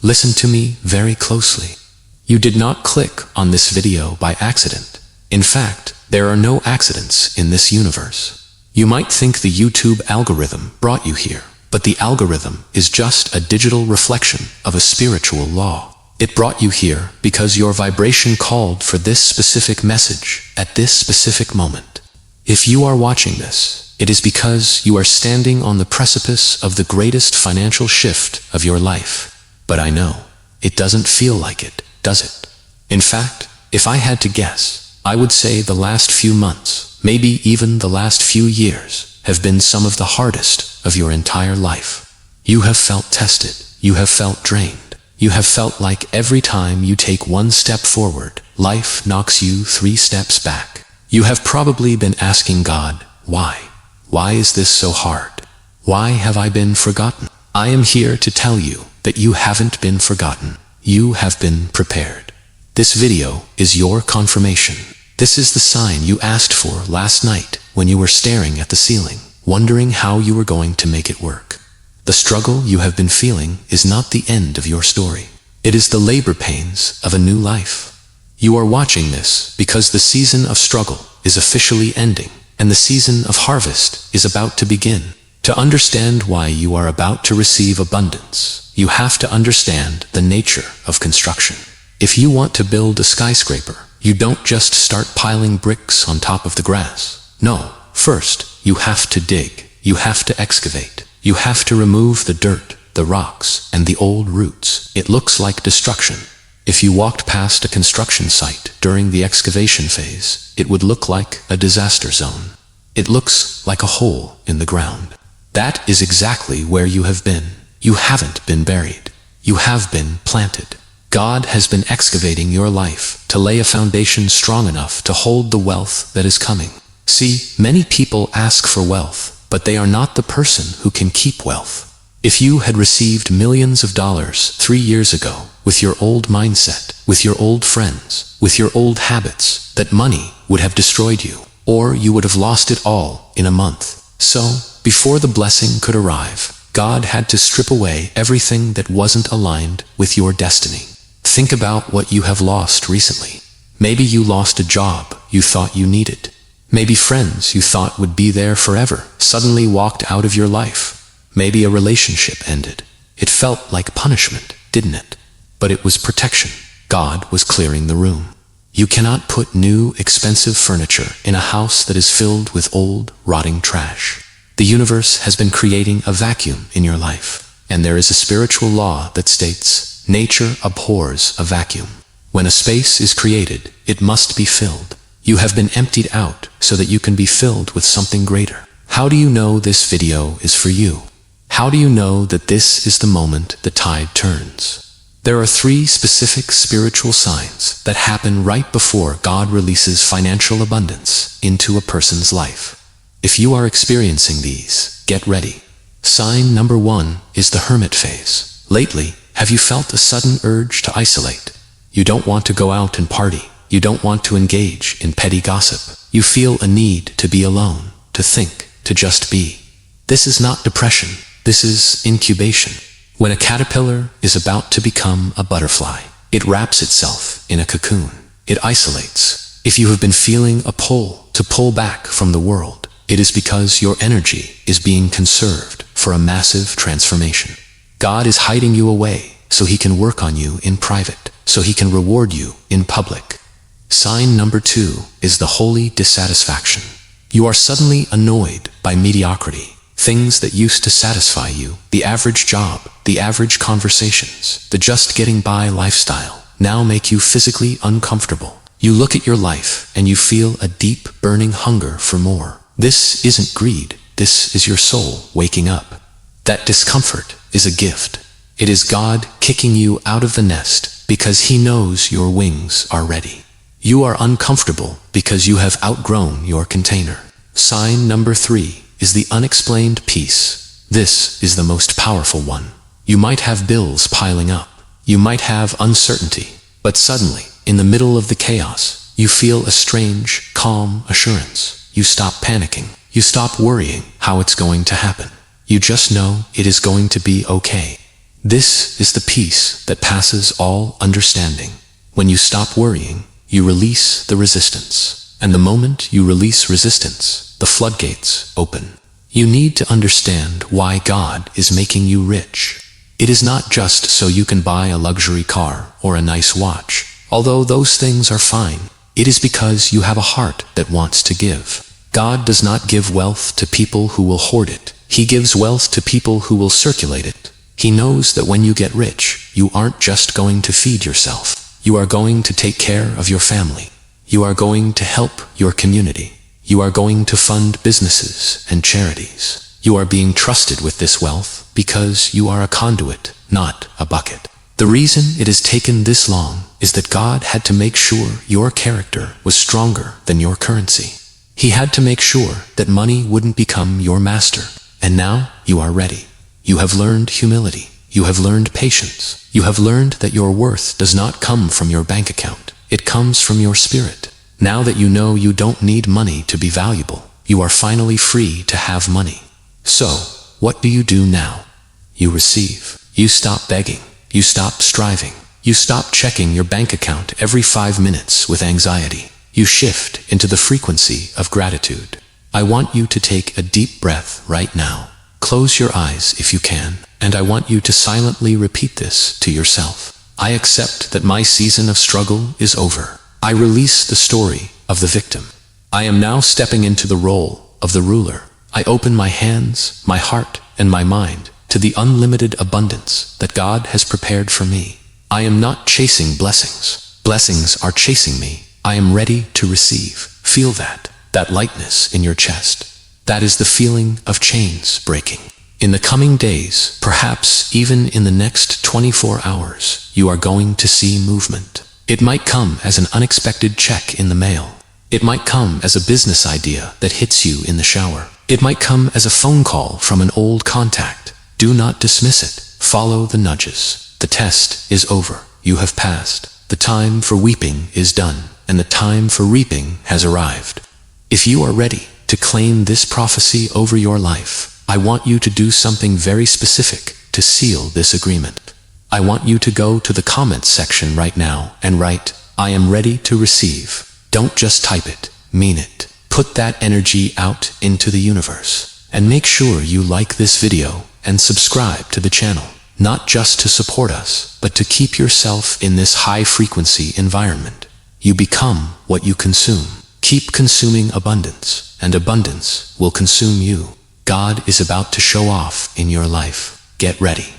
Listen to me very closely. You did not click on this video by accident. In fact, there are no accidents in this universe. You might think the YouTube algorithm brought you here, but the algorithm is just a digital reflection of a spiritual law. It brought you here because your vibration called for this specific message at this specific moment. If you are watching this, it is because you are standing on the precipice of the greatest financial shift of your life. But I know, it doesn't feel like it, does it? In fact, if I had to guess, I would say the last few months, maybe even the last few years, have been some of the hardest of your entire life. You have felt tested. You have felt drained. You have felt like every time you take one step forward, life knocks you 3 steps back. You have probably been asking God, why? Why is this so hard? Why have I been forgotten? I am here to tell you that you haven't been forgotten. You have been prepared. This video is your confirmation. This is the sign you asked for last night when you were staring at the ceiling, wondering how you were going to make it work. The struggle you have been feeling is not the end of your story. It is the labor pains of a new life. You are watching this because the season of struggle is officially ending, and the season of harvest is about to begin. To understand why you are about to receive abundance, you have to understand the nature of construction. If you want to build a skyscraper, you don't just start piling bricks on top of the grass. No, first, you have to dig. You have to excavate. You have to remove the dirt, the rocks, and the old roots. It looks like destruction. If you walked past a construction site during the excavation phase, it would look like a disaster zone. It looks like a hole in the ground. That is exactly where you have been. You haven't been buried. You have been planted. God has been excavating your life to lay a foundation strong enough to hold the wealth that is coming. See, many people ask for wealth, but they are not the person who can keep wealth. If you had received millions of dollars 3 years ago, with your old mindset, with your old friends, with your old habits, that money would have destroyed you, or you would have lost it all in a month. So, before the blessing could arrive, God had to strip away everything that wasn't aligned with your destiny. Think about what you have lost recently. Maybe you lost a job you thought you needed. Maybe friends you thought would be there forever suddenly walked out of your life. Maybe a relationship ended. It felt like punishment, didn't it? But it was protection. God was clearing the room. You cannot put new, expensive furniture in a house that is filled with old, rotting trash. The universe has been creating a vacuum in your life, and there is a spiritual law that states, nature abhors a vacuum. When a space is created, it must be filled. You have been emptied out so that you can be filled with something greater. How do you know this video is for you? How do you know that this is the moment the tide turns? There are 3 specific spiritual signs that happen right before God releases financial abundance into a person's life. If you are experiencing these, get ready. Sign number 1 is the hermit phase. Lately, have you felt a sudden urge to isolate? You don't want to go out and party. You don't want to engage in petty gossip. You feel a need to be alone, to think, to just be. This is not depression. This is incubation. When a caterpillar is about to become a butterfly, it wraps itself in a cocoon. It isolates. If you have been feeling a pull to pull back from the world, it is because your energy is being conserved for a massive transformation. God is hiding you away so he can work on you in private, so he can reward you in public. Sign number 2 is the holy dissatisfaction. You are suddenly annoyed by mediocrity. Things that used to satisfy you, the average job, the average conversations, the just getting by lifestyle, now make you physically uncomfortable. You look at your life and you feel a deep, burning hunger for more. This isn't greed. This is your soul waking up. That discomfort is a gift. It is God kicking you out of the nest because he knows your wings are ready. You are uncomfortable because you have outgrown your container. Sign number 3 is the unexplained peace. This is the most powerful one. You might have bills piling up. You might have uncertainty. But suddenly, in the middle of the chaos, you feel a strange, calm assurance. You stop panicking. You stop worrying how it's going to happen. You just know it is going to be okay. This is the peace that passes all understanding. When you stop worrying, you release the resistance. And the moment you release resistance, the floodgates open. You need to understand why God is making you rich. It is not just so you can buy a luxury car or a nice watch, although those things are fine. It is because you have a heart that wants to give. God does not give wealth to people who will hoard it. He gives wealth to people who will circulate it. He knows that when you get rich, you aren't just going to feed yourself. You are going to take care of your family. You are going to help your community. You are going to fund businesses and charities. You are being trusted with this wealth because you are a conduit, not a bucket. The reason it has taken this long is that God had to make sure your character was stronger than your currency. He had to make sure that money wouldn't become your master. And now you are ready. You have learned humility. You have learned patience. You have learned that your worth does not come from your bank account. It comes from your spirit. Now that you know you don't need money to be valuable, you are finally free to have money. So, what do you do now? You receive. You stop begging. You stop striving. You stop checking your bank account every 5 minutes with anxiety. You shift into the frequency of gratitude. I want you to take a deep breath right now. Close your eyes if you can, and I want you to silently repeat this to yourself. I accept that my season of struggle is over. I release the story of the victim. I am now stepping into the role of the ruler. I open my hands, my heart, and my mind to the unlimited abundance that God has prepared for me. I am not chasing blessings. Blessings are chasing me. I am ready to receive. Feel that lightness in your chest. That is the feeling of chains breaking. In the coming days, perhaps even in the next 24 hours, you are going to see movement. It might come as an unexpected check in the mail. It might come as a business idea that hits you in the shower. It might come as a phone call from an old contact. Do not dismiss it. Follow the nudges. The test is over. You have passed. The time for weeping is done, and the time for reaping has arrived. If you are ready to claim this prophecy over your life, I want you to do something very specific to seal this agreement. I want you to go to the comments section right now and write, I am ready to receive. Don't just type it, mean it. Put that energy out into the universe. And make sure you like this video and subscribe to the channel, not just to support us, but to keep yourself in this high-frequency environment. You become what you consume. Keep consuming abundance, and abundance will consume you. God is about to show off in your life. Get ready.